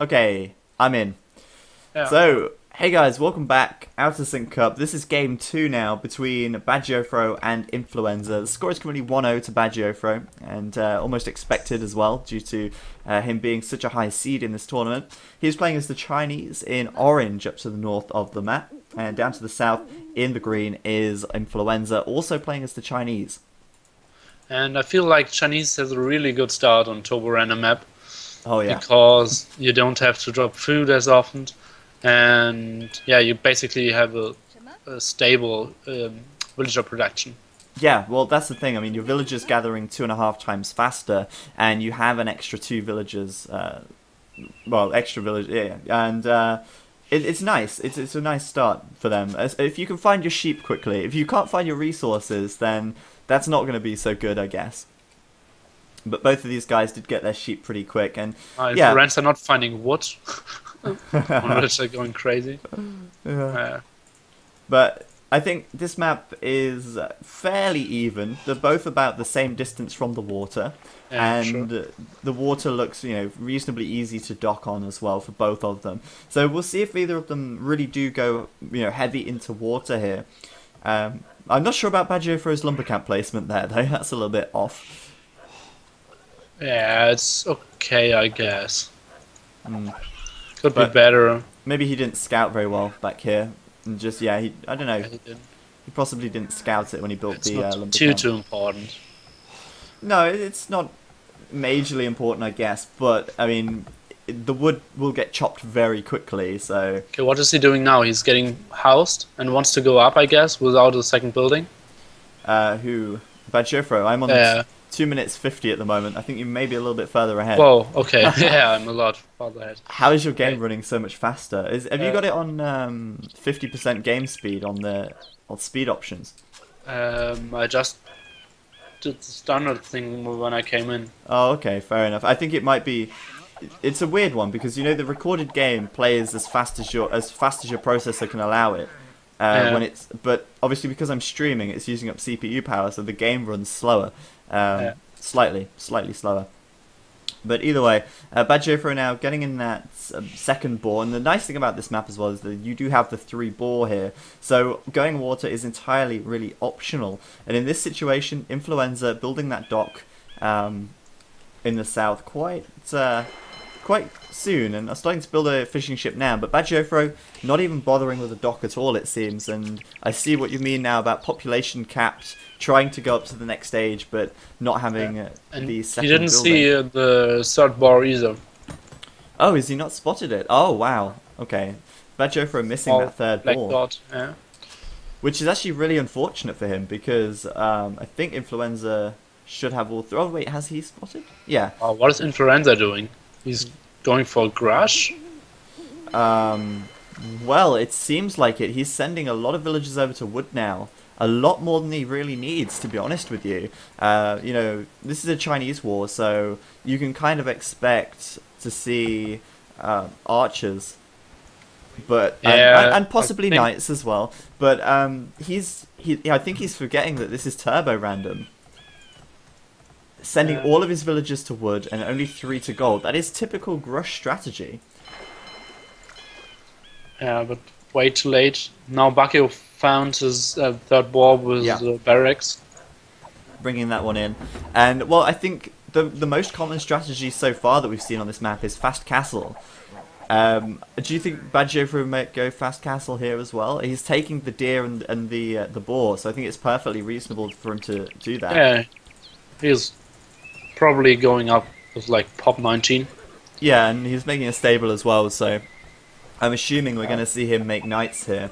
Okay, I'm in. Yeah. So, hey guys, welcome back. Out of Sync Cup. This is game 2 now between BacT and Influenza. The score is currently 1-0 to BacT, and almost expected as well, due to him being such a high seed in this tournament. He's playing as the Chinese in orange up to the north of the map, and down to the south in the green is Influenza, also playing as the Chinese. And I feel like Chinese has a really good start on Turbo Random map Oh yeah. because you don't have to drop food as often, and yeah, you basically have a stable villager production. Yeah, well, that's the thing. I mean, your villagers gathering 2.5 times faster, and you have an extra 2 villagers. Extra village, yeah, and it's nice. It's a nice start for them. If you can find your sheep quickly, if you can't find your resources, then that's not going to be so good, I guess. But both of these guys did get their sheep pretty quick, and yeah, Rents are not finding wood. On which they're going crazy. yeah. But I think this map is fairly even. They're both about the same distance from the water, and sure. the water looks, reasonably easy to dock on as well for both of them. So we'll see if either of them really do go, heavy into water here. I'm not sure about BacT's lumber camp placement there, though. That's a little bit off. Yeah, it's okay, I guess. Mm. Could be better. Maybe he didn't scout very well back here. And just, I don't know. Yeah, He possibly didn't scout it when he built it's the not lumber too camp. important. No, it's not majorly important, I guess. But, I mean, the wood will get chopped very quickly, so... Okay, what is he doing now? He's getting housed and wants to go up, I guess, without a second building. Who? BacT? I'm on 2 minutes 50 at the moment. I think you may be a little bit further ahead. Whoa, okay. Yeah, I'm a lot farther ahead. How is your game running so much faster? Have you got it on 50% game speed on speed options? I just did the standard thing when I came in. Oh, okay, fair enough. I think it might be... It's a weird one because the recorded game plays as fast as your processor can allow it. But obviously because I'm streaming, it's using up CPU power, so the game runs slower. Slightly slower. But either way, BacT now getting in that second boar, and the nice thing about this map as well is that you do have the 3 boar here, so going water is entirely really optional. And in this situation, Influenza building that dock in the south quite soon, and are starting to build a fishing ship now, but BacT not even bothering with the dock at all, it seems. And I see what you mean now about population capped, trying to go up to the next stage, but not having the second You didn't building. see the third bar either. Oh, is he not spotted it? Oh, wow. Okay. BacT missing that third black ball. dot, yeah. Which is actually really unfortunate for him, because I think Influenza should have all 3. Oh, wait, has he spotted? Yeah. Oh, what is Influenza doing? He's going for Grush? Well, it seems like it. He's sending a lot of villagers over to wood now. A lot more than he really needs, to be honest with you. This is a Chinese war, so you can kind of expect to see archers, but and possibly knights as well. But I think he's forgetting that this is turbo random. Sending all of his villagers to wood and only 3 to gold. That is typical Grush strategy. Yeah, but way too late. Now BacT found his third ball with the barracks. Bringing that one in. And, well, I think the most common strategy so far that we've seen on this map is fast castle. Do you think BacT might go fast castle here as well? He's taking the deer and the boar, so I think it's perfectly reasonable for him to do that. Yeah, he's probably going up with like pop 19. Yeah, and he's making a stable as well, so I'm assuming we're going to see him make knights here.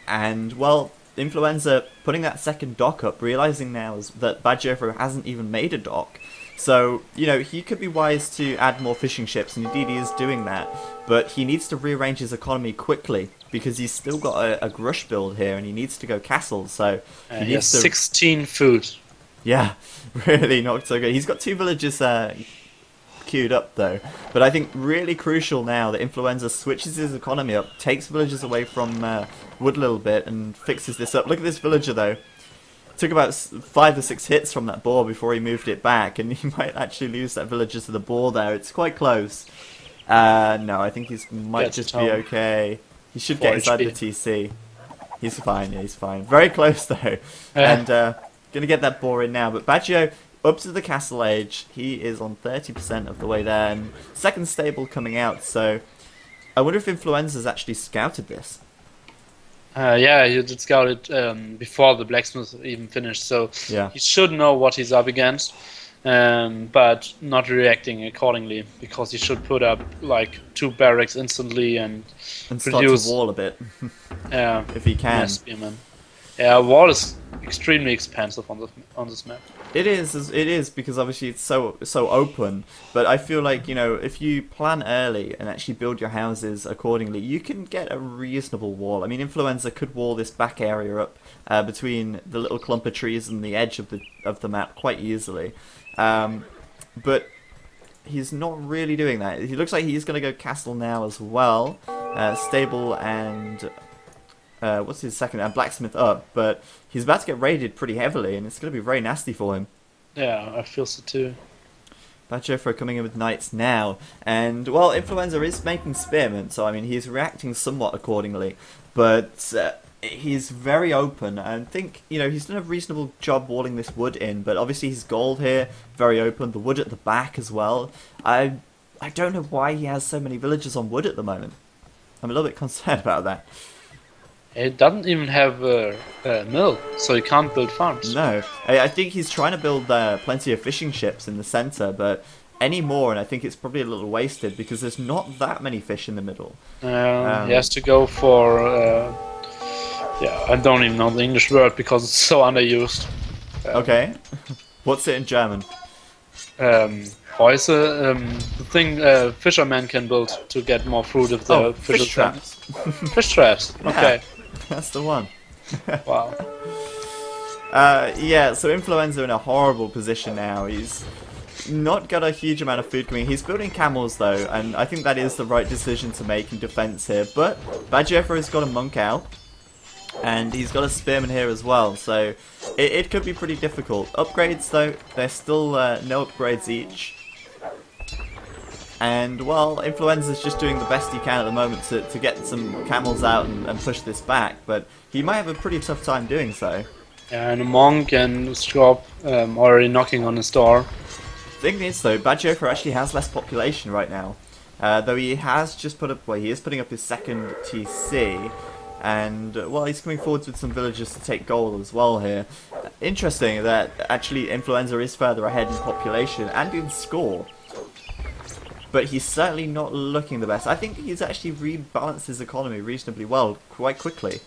And, well, Influenza putting that second dock up, realizing now that BacT hasn't even made a dock. So, he could be wise to add more fishing ships, and indeed he is doing that. But he needs to rearrange his economy quickly, because he's still got a Grush build here, and he needs to go castle, so he needs to... 16 food. Yeah, really not so good. He's got 2 villages queued up, though. But I think really crucial now that Influenza switches his economy up, takes villagers away from wood a little bit, and fixes this up. Look at this villager, though. Took about 5 or 6 hits from that boar before he moved it back, and he might actually lose that villager to the boar there. It's quite close. No, I think he might Gets just home. be okay. He should 4 get inside the HP. TC. He's fine, yeah, he's fine. Very close though. And gonna get that boar in now. But Baggio up to the castle age. He is on 30% of the way there. And second stable coming out. So I wonder if Influenza's actually scouted this. Yeah, he did scout it before the blacksmith even finished, so Yeah. he should know what he's up against, but not reacting accordingly, because he should put up like 2 barracks instantly and And produce. start to wall a bit. Yeah, if he can. yeah, spearman. Yeah, wall is extremely expensive on this map. It is because obviously it's so open. But I feel like, you know, if you plan early and actually build your houses accordingly, you can get a reasonable wall. I mean, Influenza could wall this back area up between the little clump of trees and the edge of the map quite easily. But he's not really doing that. He looks like he's going to go castle now as well. Stable and what's his second? Blacksmith up, but he's about to get raided pretty heavily, and it's going to be very nasty for him. Yeah, I feel so too. Bajofro coming in with knights now, and well, Influenza is making spearmen, so I mean he's reacting somewhat accordingly, but he's very open. And I think, you know, he's done a reasonable job walling this wood in, but obviously his gold here very open. The wood at the back as well. I don't know why he has so many villagers on wood at the moment. I'm a little bit concerned about that. It doesn't even have a mill, so you can't build farms. No, I think he's trying to build plenty of fishing ships in the centre, but any more, and I think it's probably a little wasted because there's not that many fish in the middle. He has to go for, yeah, I don't even know the English word because it's so underused. Okay, what's it in German? Häuse, the thing fishermen can build to get more fruit if the fish traps. Fish traps, okay. That's the one. Wow. Yeah, so Influenza in a horrible position now. He's not got a huge amount of food coming. He's building camels though, and I think that is the right decision to make in defense here. But Bajofro's got a monk out, and he's got a spearman here as well, so it could be pretty difficult. Upgrades though, there's still no upgrades each. And, well, Influenza's just doing the best he can at the moment to get some camels out and push this back, but he might have a pretty tough time doing so. Yeah, and a monk and Strop already knocking on his door. The thing is, though, Bajofro actually has less population right now. Though he has just put up, well, he is putting up his second TC, and, well, he's coming forwards with some villagers to take gold as well here. Interesting that actually Influenza is further ahead in population and in score. But he's certainly not looking the best. I think he's actually rebalanced his economy reasonably well, quite quickly.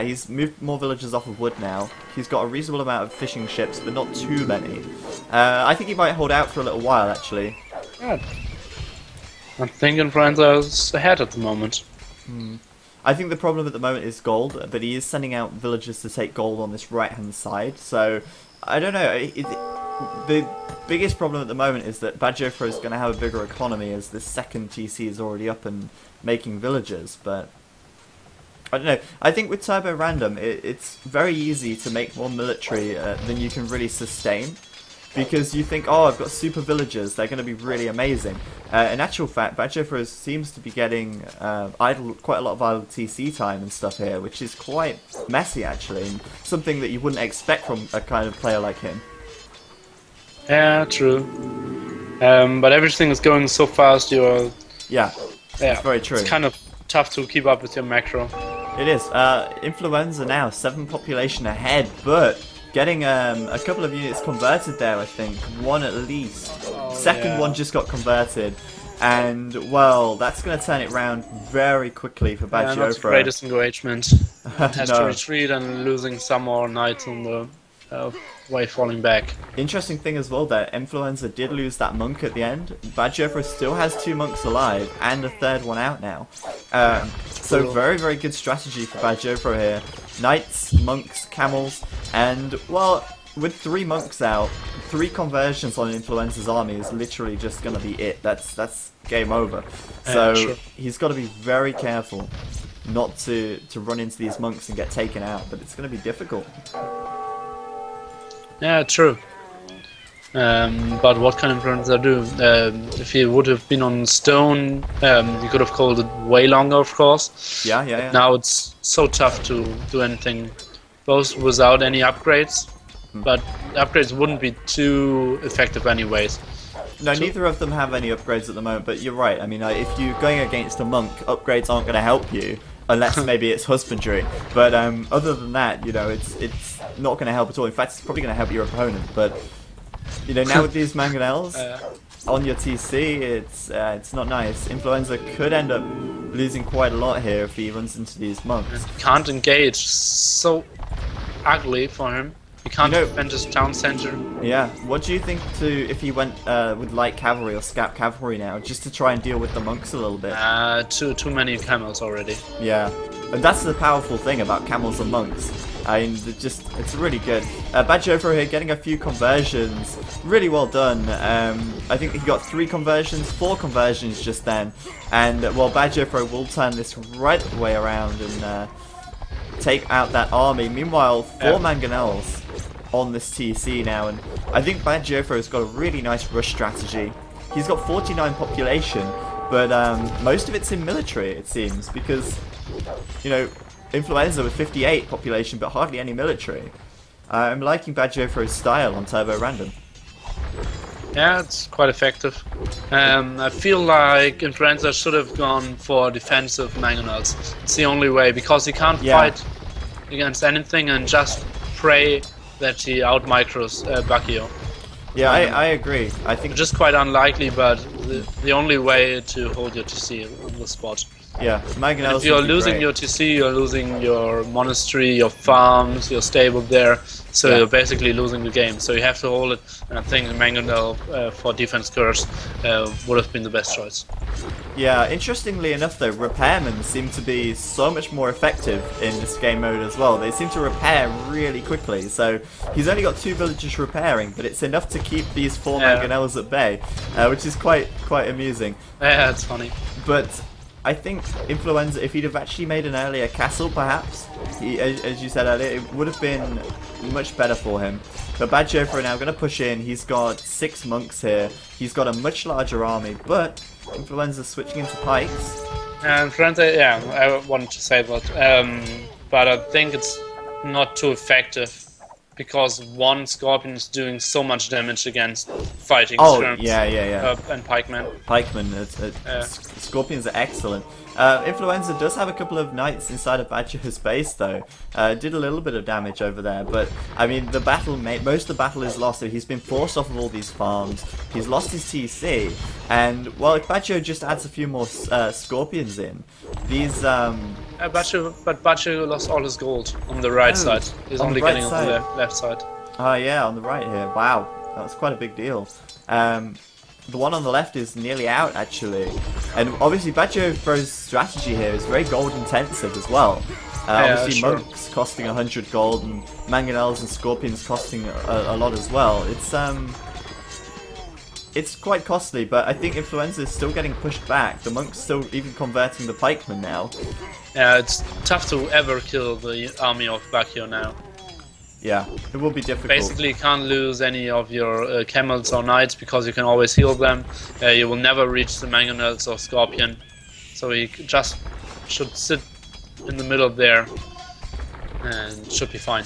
He's moved more villagers off of wood now. He's got a reasonable amount of fishing ships, but not too many. I think he might hold out for a little while, actually. Yeah. I think Influenza is ahead at the moment. I think the problem at the moment is gold, but he is sending out villagers to take gold on this right-hand side. So, I don't know. The biggest problem at the moment is that Bajofro is going to have a bigger economy as the second TC is already up and making villagers, but I don't know. I think with Turbo Random, it's very easy to make more military than you can really sustain, because you think, oh, I've got super villagers, they're going to be really amazing. In actual fact, Bajofro seems to be getting quite a lot of idle TC time and stuff here, which is quite messy actually, and something that you wouldn't expect from a kind of player like him. Yeah, true. But everything is going so fast, you're... Yeah, it's very true. It's kind of tough to keep up with your macro. It is. Influenza now, 7 population ahead, but getting a couple of units converted there, I think. One at least. Second one just got converted. And, well, that's going to turn it round very quickly for Bajofro. Not the greatest engagement. Has to retreat and losing some more knights on the way falling back. Interesting thing as well there, Influenza did lose that monk at the end. Bajofro still has 2 monks alive and a third one out now. So very, very good strategy for Bajofro here. Knights, monks, camels, and, well, with 3 monks out, 3 conversions on Influenza's army is literally just going to be it. That's game over. So sure. He's got to be very careful not to run into these monks and get taken out, but it's going to be difficult. Yeah, true. But what can Influenza do? If he would have been on stone, he could have called it way longer, of course. Yeah. Now it's so tough to do anything, both without any upgrades. But upgrades wouldn't be too effective anyways. No, neither of them have any upgrades at the moment, but you're right. I mean, if you're going against a monk, upgrades aren't going to help you, unless maybe it's husbandry. But other than that, you know, it's not going to help at all. In fact, it's probably going to help your opponent. But, you know, now with these mangonels on your TC, it's not nice. Influenza could end up losing quite a lot here if he runs into these monks. Can't engage. So ugly for him. He can't defend his town center. Yeah. What do you think if he went with light cavalry or scap cavalry now, just to try and deal with the monks a little bit? Too many camels already. Yeah. And that's the powerful thing about camels and monks. I mean, it's really good. Badgeover here getting a few conversions. Really well done. I think he got 4 conversions just then. And, well, Badgeover will turn this right the way around and take out that army. Meanwhile, 4 mangonels on this TC now, and I think Badgeover's got a really nice rush strategy. He's got 49 population, but most of it's in military, it seems, because, you know, Influenza with 58 population, but hardly any military. I'm liking Badgeover's style on Turbo Random. Yeah, it's quite effective. I feel like Influenza should have gone for defensive mangonels. It's the only way, because he can't fight against anything and just pray that he out-micros Bacchio. Yeah, I agree. I think just quite unlikely, but the only way to hold your TC on the spot. Yeah, mangonels. If you're losing your TC, you're losing your monastery, your farms, your stable there. So you're basically losing the game. So you have to hold it. And I think mangonel for defense curse would have been the best choice. Yeah, interestingly enough though, repairmen seem to be so much more effective in this game mode as well. They seem to repair really quickly. So he's only got 2 villagers repairing, but it's enough to keep these 4 mangonels at bay, which is quite amusing. Yeah, it's funny. But I think Influenza, if he'd have actually made an earlier castle, perhaps, as you said earlier, it would have been much better for him. But Badgeover now going to push in. He's got 6 monks here. He's got a much larger army, but Influenza switching into pikes. Influenza, I wanted to say that, but I think it's not too effective. Because one Scorpion is doing so much damage against fighting skirms and pikemen. Scorpions are excellent. Influenza does have a couple of knights inside of Badger's base though. Did a little bit of damage over there, but I mean the battle, most of the battle is lost. So he's been forced off of all these farms. He's lost his TC, and well, if Badger just adds a few more Scorpions in, these but Badger lost all his gold on the right side. He's only getting on the left side. Oh yeah, on the right here. Wow, that's quite a big deal. The one on the left is nearly out actually, and obviously Badgeover's strategy here is very gold intensive as well. Obviously monks costing 100 gold and mangonels and scorpions costing a lot as well. It's quite costly, but I think Influenza is still getting pushed back. The monks still even converting the pikemen now. Yeah, it's tough to ever kill the army of Bacchio now. Yeah, it will be difficult. Basically, you can't lose any of your camels or knights because you can always heal them. You will never reach the mangonels or scorpion, so you just should sit in the middle there and should be fine.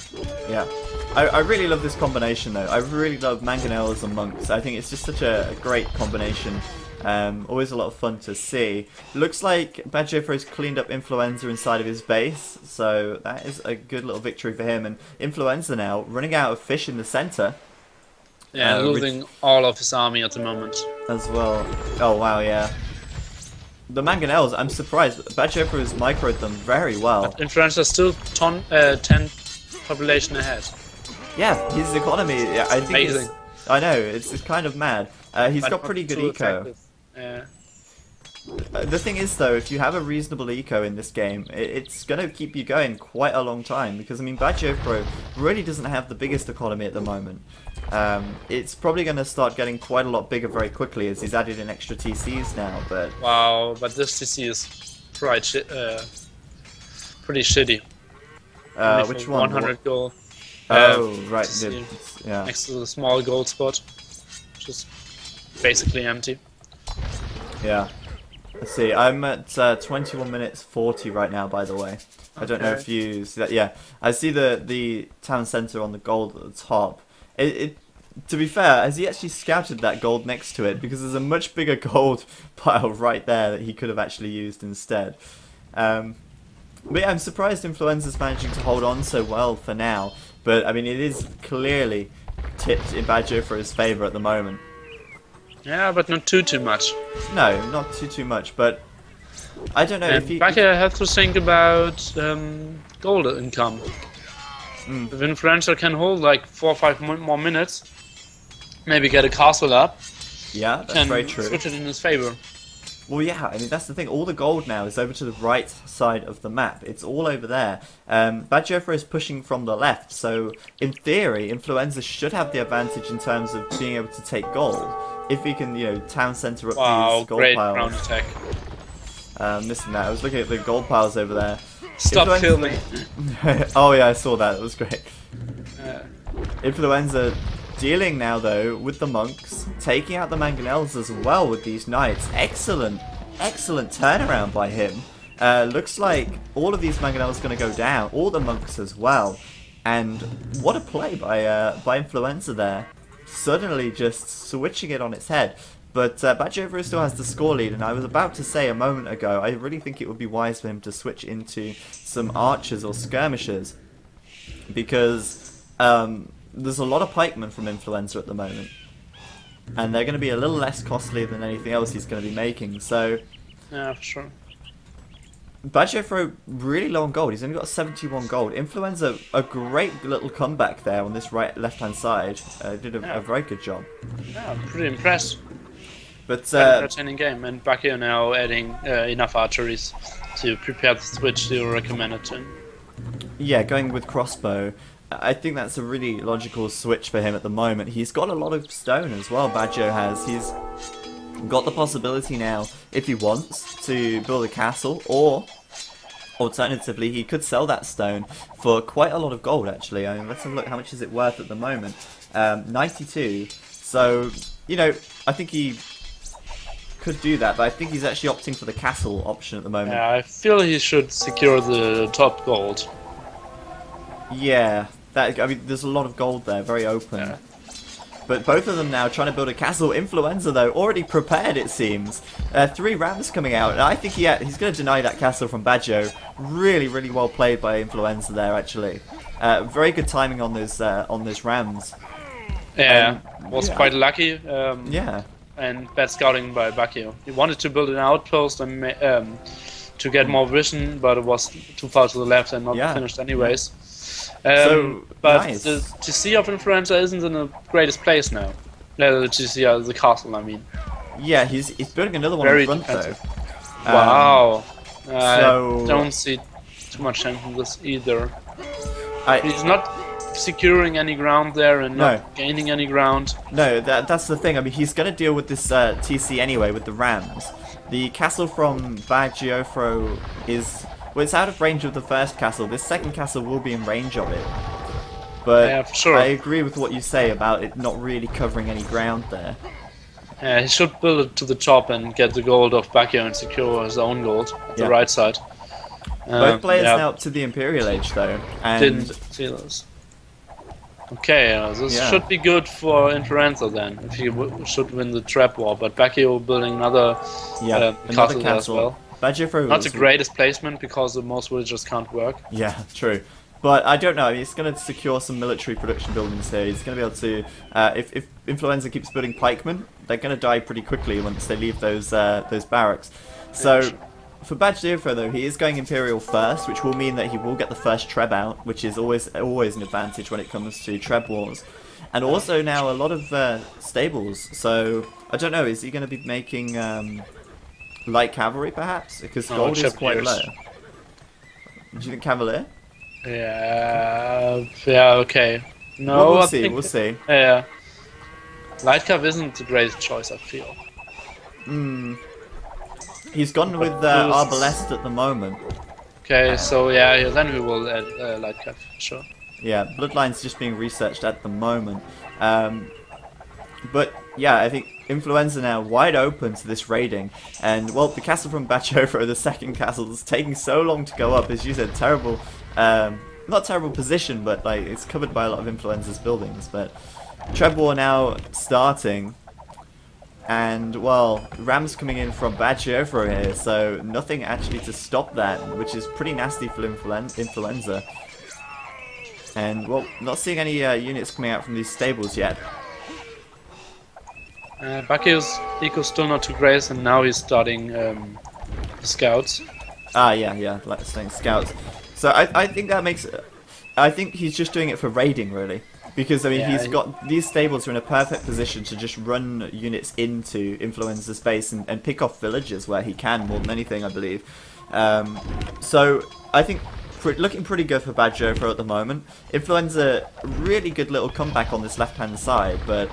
Yeah, I really love this combination though. I really love mangonels and monks. I think it's just such a great combination. Always a lot of fun to see. Looks like Badgeover has cleaned up Influenza inside of his base, so that is a good little victory for him. And Influenza now running out of fish in the center. Yeah, losing all of his army at the moment. As well. Oh wow, yeah. The mangonels, I'm surprised. Badgeover has microed them very well. But Influenza still 10 population ahead. Yeah, his economy, I think amazing. I know, it's kind of mad. He's got pretty good eco. Effective. Yeah. The thing is though, if you have a reasonable eco in this game, it's going to keep you going quite a long time, because I mean Badgeover really doesn't have the biggest economy at the moment. It's probably going to start getting quite a lot bigger very quickly as he's added in extra TCs now, but... Wow, but this TC is pretty shitty. Which one? 100 gold. Oh, right. Yeah. Next to the small gold spot. just basically empty. Yeah. Let's see, I'm at 21 minutes 40 right now, by the way. I don't know if you see that. Yeah, I see the town centre on the gold at the top. To be fair, has he actually scouted that gold next to it? Because there's a much bigger gold pile right there that he could have actually used instead. But yeah, I'm surprised Influenza's managing to hold on so well for now. But I mean, it is clearly tipped in Bad Geofro's favour at the moment. Yeah, but not too much. No, not too much. But I don't know if he. BacT has to think about gold income. If Influenza can hold like 4 or 5 more minutes, maybe get a castle up. Yeah, that's very true. Switch it in his favour. Well, yeah, I mean, that's the thing. All the gold now is over to the right side of the map. It's all over there. Bad Geofro is pushing from the left, so in theory, Influenza should have the advantage in terms of being able to take gold. If he can, you know, town centre up these gold great piles. ground attack. Missing that. I was looking at the gold piles over there. Stop filming. Oh yeah, I saw that. It was great. Influenza dealing now though with the monks, taking out the mangonels as well with these knights. Excellent turnaround by him. Looks like all of these mangonels are going to go down. All the monks as well. And what a play by Influenza there. Suddenly just switching it on its head. But Bad Geofro still has the score lead, and I was about to say a moment ago, I really think it would be wise for him to switch into some archers or skirmishers, because there's a lot of pikemen from Influenza at the moment, and they're going to be a little less costly than anything else he's going to be making. So yeah, for sure. Bad Geofro really low on gold. He's only got 71 gold. Influenza, a great little comeback there on this left-hand side. Did a very good job. Yeah, I'm pretty impressed. But entertaining game, and BacT now adding enough archeries to prepare the switch you recommended to him. Yeah, going with crossbow. I think that's a really logical switch for him at the moment. He's got a lot of stone as well, Badjo has. He's got the possibility now, if he wants, to build a castle, or alternatively, he could sell that stone for quite a lot of gold, actually. I mean, let's have a look. How much is it worth at the moment? 92. So, you know, I think he could do that, but I think he's actually opting for the castle option at the moment. Yeah, I feel he should secure the top gold. Yeah, I mean, there's a lot of gold there, very open. Yeah. But both of them now trying to build a castle. Influenza, though, already prepared, it seems. 3 rams coming out, and I think he's going to deny that castle from Badjo. Really, really well played by Influenza there, actually. Very good timing on those rams. Yeah, was quite lucky. Yeah. And bad scouting by BacT. He wanted to build an outpost and to get more vision, but it was too far to the left and not finished anyways. But nice. The TC of Influenza isn't in the greatest place now. The TC, the castle, I mean. Yeah, he's building another one in front though. Wow. I don't see too much chance in this either. He's not securing any ground there and not gaining any ground. No, that's the thing. I mean, he's going to deal with this TC anyway with the rams. The castle from Bad Geofro is... Well, it's out of range of the first castle. This second castle will be in range of it. But yeah, for sure. I agree with what you say about it not really covering any ground there. Yeah, he should build it to the top and get the gold of BacT and secure his own gold at the right side. Both players now up to the Imperial Age, though. And didn't see this. Okay, this should be good for Influenza then, if he should win the trap war. But BacT building another castle as well. Not the greatest placement because the most villagers can't work. Yeah, true. But I don't know. He's going to secure some military production buildings here. He's going to be able to. If Influenza keeps building pikemen, they're going to die pretty quickly once they leave those barracks. So for Bad Geofro though, he is going Imperial first, which will mean that he will get the first Treb out, which is always an advantage when it comes to Treb wars. And also now a lot of stables. So I don't know. Is he going to be making light cavalry perhaps? Because gold is quite low. Do you think cavalier? Yeah, okay. No, we'll see. Yeah. Light cav isn't the greatest choice, I feel. He's gone with Arbalest at the moment. Okay, so yeah, then we will add light cav, sure. Yeah, Bloodline's just being researched at the moment. But yeah, I think Influenza now wide open to this raiding, and well, the castle from Bachofro, the second castle, is taking so long to go up. As you said, terrible, not terrible position, but like it's covered by a lot of Influenza's buildings. But Treb War now starting, and well, Rams coming in from Bachofro here, so nothing actually to stop that, which is pretty nasty for Influenza. And well, not seeing any units coming out from these stables yet. Baki's eco's still not too great, and now he's starting the scouts. Ah, yeah, like saying scouts. So I think that makes. I think he's just doing it for raiding, really, because I mean he's got these stables are in a perfect position to just run units into Influenza's base and pick off villages where he can more than anything, I believe. So I think looking pretty good for Bachofro at the moment. Influenza, really good little comeback on this left-hand side, but.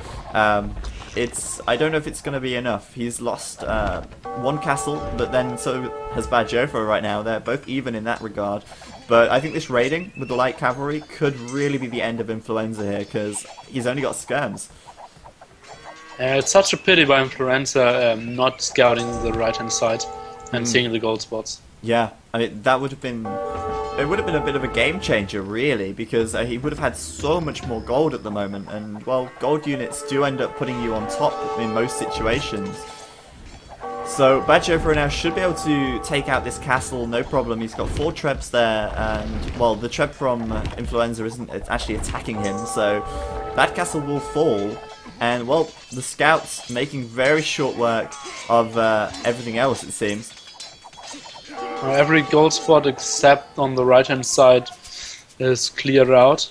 I don't know if it's going to be enough. He's lost one castle, but then so has Bachofro right now. They're both even in that regard. But I think this raiding with the light cavalry could really be the end of Influenza here, because he's only got skirms. It's such a pity by Influenza not scouting the right-hand side and seeing the gold spots. Yeah, I mean, that would have been... It would have been a bit of a game changer, really, because he would have had so much more gold at the moment, and, well, gold units do end up putting you on top in most situations. So, Bachofro now should be able to take out this castle, no problem. He's got 4 Trebs there, and, well, the Treb from Influenza isn't actually attacking him, so that castle will fall. And, well, the scouts making very short work of everything else, it seems. Every gold spot except on the right-hand side is cleared out.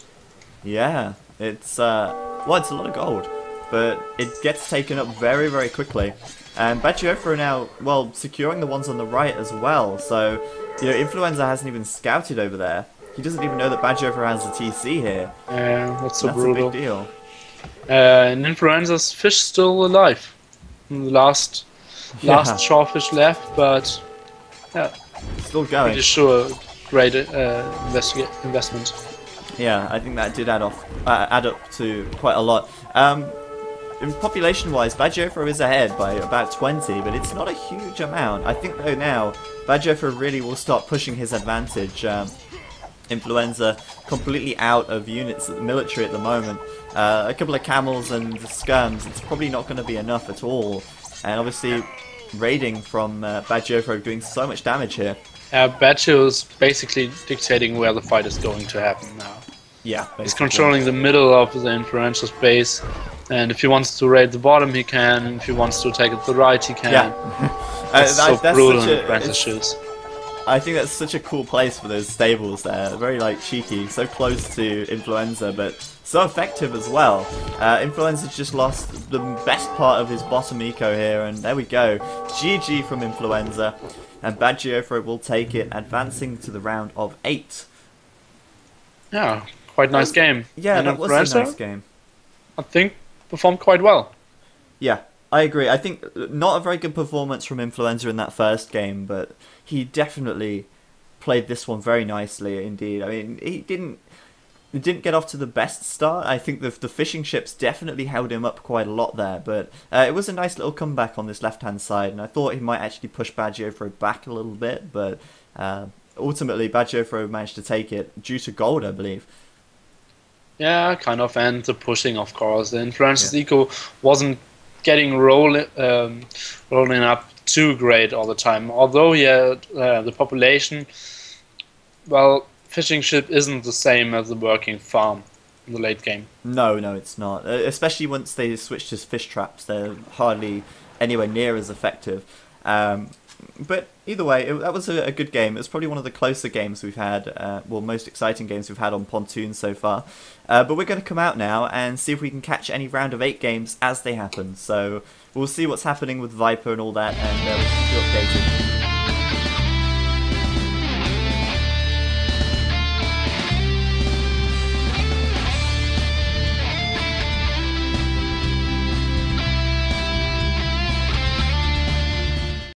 Yeah, it's well, it's a lot of gold, but it gets taken up very, very quickly. And Bachofro now, well, securing the ones on the right as well. So, you know, Influenza hasn't even scouted over there. He doesn't even know that Bachofro has a TC here. Yeah, that's so brutal. That's a big deal. And Influenza's fish still alive. Last shawfish left, but yeah. Still going. Pretty sure, great investment. Yeah, I think that did add up to quite a lot. In population-wise, Bachofro is ahead by about 20, but it's not a huge amount. I think though now, Bachofro really will start pushing his advantage. Influenza completely out of units at the military at the moment. A couple of camels and skirms, it's probably not going to be enough at all. And obviously, raiding from Bachofro doing so much damage here. Bacho's basically dictating where the fight is going to happen now. Yeah, basically. He's controlling the middle of the Influenza space, and if he wants to raid the bottom, he can. If he wants to take it to the right, he can. Yeah, that's so brutal in Influenza shoots. I think that's such a cool place for those stables there. Very like cheeky, so close to Influenza, but so effective as well. Influenza's just lost the best part of his bottom eco here, and there we go. GG from Influenza, and Bachofro will take it, advancing to the round of 8. Yeah, quite nice game. Yeah, and that was a nice game. I think performed quite well. Yeah, I agree. I think not a very good performance from Influenza in that first game, but he definitely played this one very nicely indeed. I mean, he didn't get off to the best start. I think the fishing ships definitely held him up quite a lot there, but it was a nice little comeback on this left-hand side, and I thought he might actually push Bachofro back a little bit, but ultimately Bachofro managed to take it due to gold, I believe. Yeah, kind of, and the pushing, of course. The Influenza's eco wasn't getting rolling up too great all the time. Although he had the population, well, fishing ship isn't the same as the working farm in the late game. No, it's not. Especially once they switched to fish traps, they're hardly anywhere near as effective. But either way, that was a good game. It was probably one of the closer games we've had, well, most exciting games we've had on Pontoon so far. But we're going to come out now and see if we can catch any round of 8 games as they happen. So we'll see what's happening with Viper and all that, and we'll keep you updated.